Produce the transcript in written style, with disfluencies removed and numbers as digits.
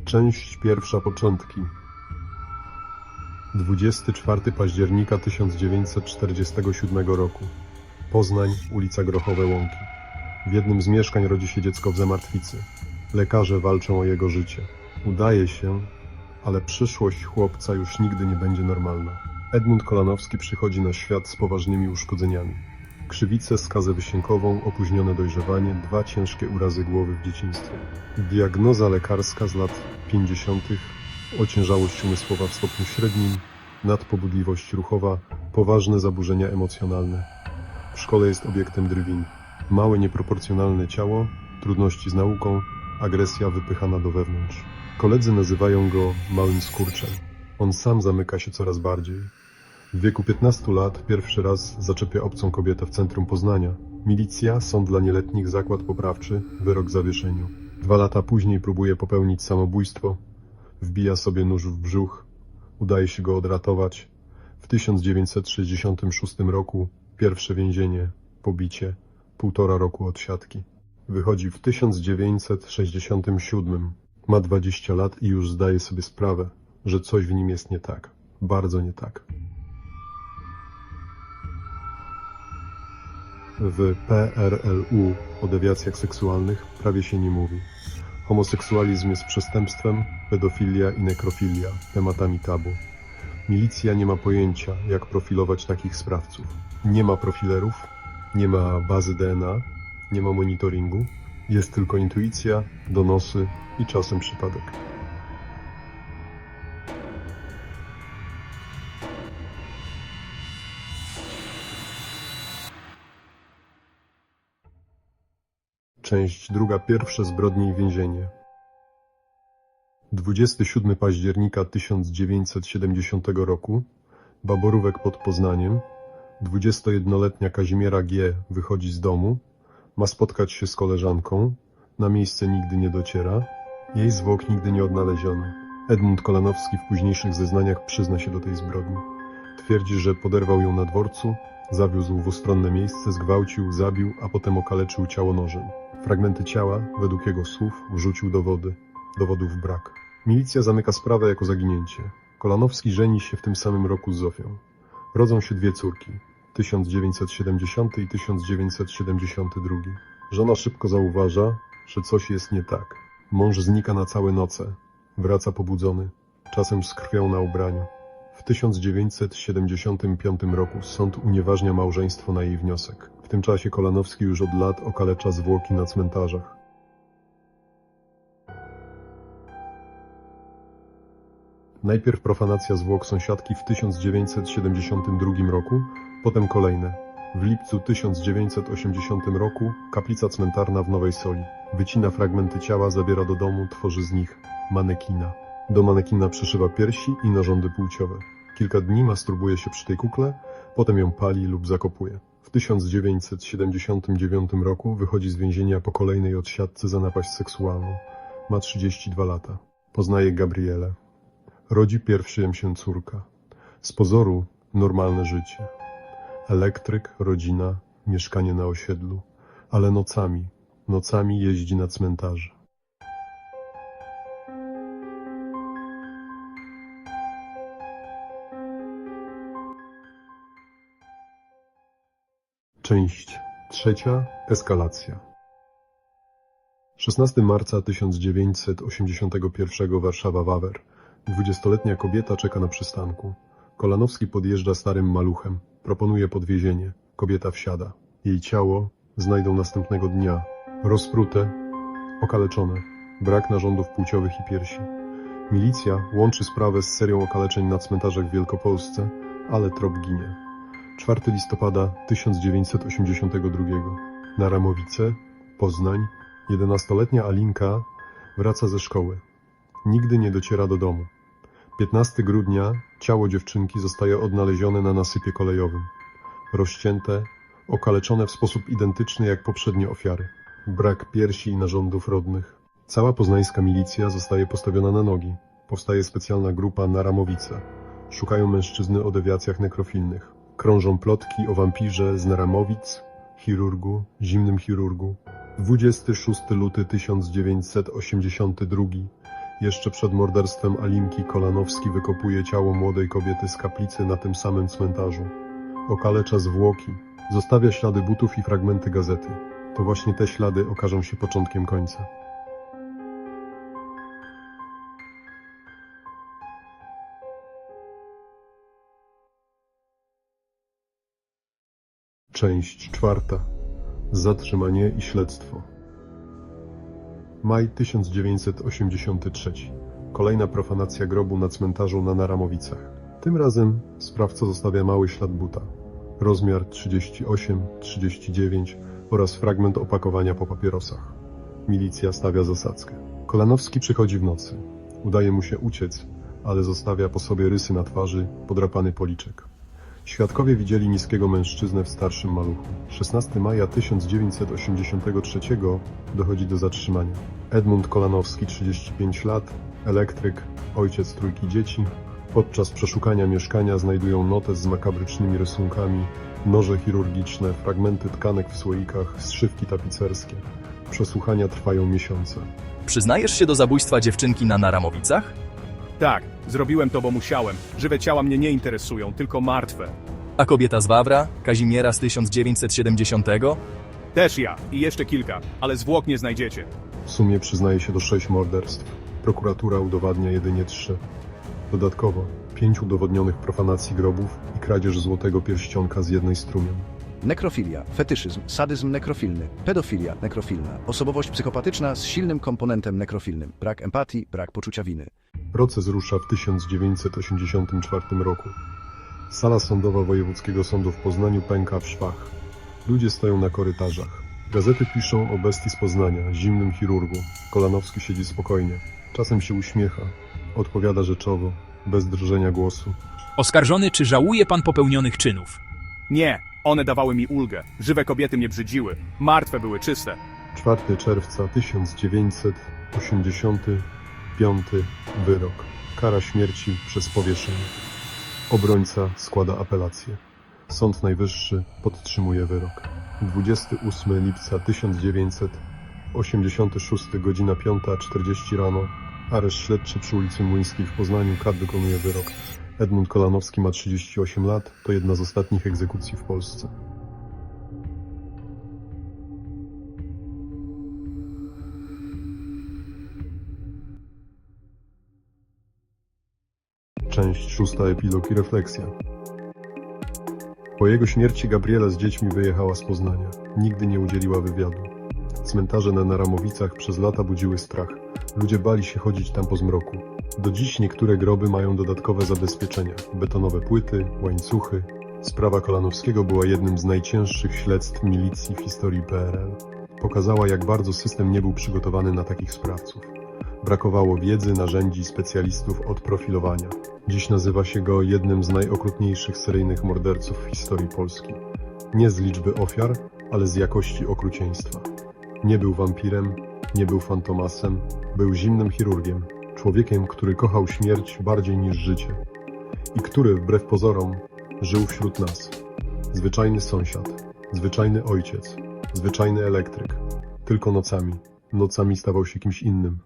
Część pierwsza. Początki. 24 października 1947 roku. Poznań, ulica Grochowe Łąki. W jednym z mieszkań rodzi się dziecko w zamartwicy. Lekarze walczą o jego życie. Udaje się, ale przyszłość chłopca już nigdy nie będzie normalna. Edmund Kolanowski przychodzi na świat z poważnymi uszkodzeniami. Krzywice, skazę wysiękową, opóźnione dojrzewanie, 2 ciężkie urazy głowy w dzieciństwie. Diagnoza lekarska z lat 50. Ociężałość umysłowa w stopniu średnim, nadpobudliwość ruchowa, poważne zaburzenia emocjonalne. W szkole jest obiektem drwin. Małe, nieproporcjonalne ciało, trudności z nauką, agresja wypychana do wewnątrz. Koledzy nazywają go małym skurczem. On sam zamyka się coraz bardziej. W wieku 15 lat pierwszy raz zaczepia obcą kobietę w centrum Poznania. Milicja, sąd dla nieletnich, zakład poprawczy, wyrok w zawieszeniu. 2 lata później próbuje popełnić samobójstwo. Wbija sobie nóż w brzuch. Udaje się go odratować. W 1966 roku pierwsze więzienie, pobicie, 1,5 roku odsiadki. Wychodzi w 1967. Ma 20 lat i już zdaje sobie sprawę, że coś w nim jest nie tak. Bardzo nie tak. W PRL-u o dewiacjach seksualnych prawie się nie mówi. Homoseksualizm jest przestępstwem, pedofilia i nekrofilia tematami tabu. Milicja nie ma pojęcia, jak profilować takich sprawców. Nie ma profilerów, nie ma bazy DNA, nie ma monitoringu. Jest tylko intuicja, donosy i czasem przypadek. Część druga. Pierwsze zbrodnie i więzienie. 27 października 1970 roku. Baborówek pod Poznaniem. 21-letnia Kazimiera G. wychodzi z domu. Ma spotkać się z koleżanką. Na miejsce nigdy nie dociera. Jej zwłok nigdy nie odnaleziono. Edmund Kolanowski w późniejszych zeznaniach przyzna się do tej zbrodni. Twierdzi, że poderwał ją na dworcu, zawiózł w ustronne miejsce, zgwałcił, zabił, a potem okaleczył ciało nożem. Fragmenty ciała, według jego słów, wrzucił do wody. Dowodów brak. Milicja zamyka sprawę jako zaginięcie. Kolanowski żeni się w tym samym roku z Zofią. Rodzą się 2 córki, 1970 i 1972. Żona szybko zauważa, że coś jest nie tak. Mąż znika na całe noce. Wraca pobudzony, czasem z krwią na ubraniu. W 1975 roku sąd unieważnia małżeństwo na jej wniosek. W tym czasie Kolanowski już od lat okalecza zwłoki na cmentarzach. Najpierw profanacja zwłok sąsiadki w 1972 roku, potem kolejne. W lipcu 1980 roku kaplica cmentarna w Nowej Soli. Wycina fragmenty ciała, zabiera do domu, tworzy z nich manekina. Do manekina przyszywa piersi i narządy płciowe. Kilka dni masturbuje się przy tej kukle, potem ją pali lub zakopuje. W 1979 roku wychodzi z więzienia po kolejnej odsiadce za napaść seksualną. Ma 32 lata. Poznaje Gabrielę. Rodzi pierwszym się córka. Z pozoru normalne życie. Elektryk, rodzina, mieszkanie na osiedlu. Ale nocami jeździ na cmentarze. Część trzecia. Eskalacja. 16 marca 1981 Warszawa-Wawer. 20-letnia kobieta czeka na przystanku. Kolanowski podjeżdża starym maluchem. Proponuje podwiezienie. Kobieta wsiada. Jej ciało znajdą następnego dnia. Rozprute, okaleczone. Brak narządów płciowych i piersi. Milicja łączy sprawę z serią okaleczeń na cmentarzach w Wielkopolsce, ale trop ginie. 4 listopada 1982. Na Ramowice, Poznań, 11-letnia Alinka wraca ze szkoły. Nigdy nie dociera do domu. 15 grudnia ciało dziewczynki zostaje odnalezione na nasypie kolejowym. Rozcięte, okaleczone w sposób identyczny jak poprzednie ofiary. Brak piersi i narządów rodnych. Cała poznańska milicja zostaje postawiona na nogi. Powstaje specjalna grupa na Ramowice. Szukają mężczyzny o dewiacjach nekrofilnych. Krążą plotki o wampirze z Naramowic, chirurgu, zimnym chirurgu. 26 luty 1982. Jeszcze przed morderstwem Alimki Kolanowski wykopuje ciało młodej kobiety z kaplicy na tym samym cmentarzu. Okalecza zwłoki, zostawia ślady butów i fragmenty gazety. To właśnie te ślady okażą się początkiem końca. Część 4. Zatrzymanie i śledztwo. Maj 1983. Kolejna profanacja grobu na cmentarzu na Naramowicach. Tym razem sprawca zostawia mały ślad buta. Rozmiar 38-39 oraz fragment opakowania po papierosach. Milicja stawia zasadzkę. Kolanowski przychodzi w nocy. Udaje mu się uciec, ale zostawia po sobie rysy na twarzy, podrapany policzek. Świadkowie widzieli niskiego mężczyznę w starszym maluchu. 16 maja 1983 dochodzi do zatrzymania. Edmund Kolanowski, 35 lat, elektryk, ojciec trójki dzieci. Podczas przeszukania mieszkania znajdują notes z makabrycznymi rysunkami, noże chirurgiczne, fragmenty tkanek w słoikach, zszywki tapicerskie. Przesłuchania trwają miesiące. Przyznajesz się do zabójstwa dziewczynki na Naramowicach? Tak, zrobiłem to, bo musiałem. Żywe ciała mnie nie interesują, tylko martwe. A kobieta z Wawra, Kazimiera z 1970? Też ja i jeszcze kilka, ale zwłok nie znajdziecie. W sumie przyznaje się do 6 morderstw. Prokuratura udowadnia jedynie 3. Dodatkowo 5 udowodnionych profanacji grobów i kradzież złotego pierścionka z jednej z trumien. Nekrofilia, fetyszyzm, sadyzm nekrofilny, pedofilia nekrofilna, osobowość psychopatyczna z silnym komponentem nekrofilnym, brak empatii, brak poczucia winy. Proces rusza w 1984 roku. Sala sądowa Wojewódzkiego Sądu w Poznaniu pęka w szwach. Ludzie stoją na korytarzach. Gazety piszą o bestii z Poznania, zimnym chirurgu. Kolanowski siedzi spokojnie. Czasem się uśmiecha. Odpowiada rzeczowo, bez drżenia głosu. Oskarżony, czy żałuje pan popełnionych czynów? Nie, one dawały mi ulgę. Żywe kobiety mnie brzydziły. Martwe były czyste. 4 czerwca 1985 wyrok. Kara śmierci przez powieszenie. Obrońca składa apelację. Sąd Najwyższy podtrzymuje wyrok. 28 lipca 1986, godzina 5:40 rano. Areszt śledczy przy ulicy Młyńskiej w Poznaniu. KAD wykonuje wyrok. Edmund Kolanowski ma 38 lat. To jedna z ostatnich egzekucji w Polsce. Część 6. Epilog i refleksja. Po jego śmierci Gabriela z dziećmi wyjechała z Poznania. Nigdy nie udzieliła wywiadu. Cmentarze na Naramowicach przez lata budziły strach. Ludzie bali się chodzić tam po zmroku. Do dziś niektóre groby mają dodatkowe zabezpieczenia. Betonowe płyty, łańcuchy. Sprawa Kolanowskiego była jednym z najcięższych śledztw milicji w historii PRL. Pokazała, jak bardzo system nie był przygotowany na takich sprawców. Brakowało wiedzy, narzędzi, specjalistów od profilowania. Dziś nazywa się go jednym z najokrutniejszych seryjnych morderców w historii Polski. Nie z liczby ofiar, ale z jakości okrucieństwa. Nie był wampirem, nie był fantomasem, był zimnym chirurgiem. Człowiekiem, który kochał śmierć bardziej niż życie. I który, wbrew pozorom, żył wśród nas. Zwyczajny sąsiad, zwyczajny ojciec, zwyczajny elektryk. Tylko nocami. Nocami stawał się kimś innym.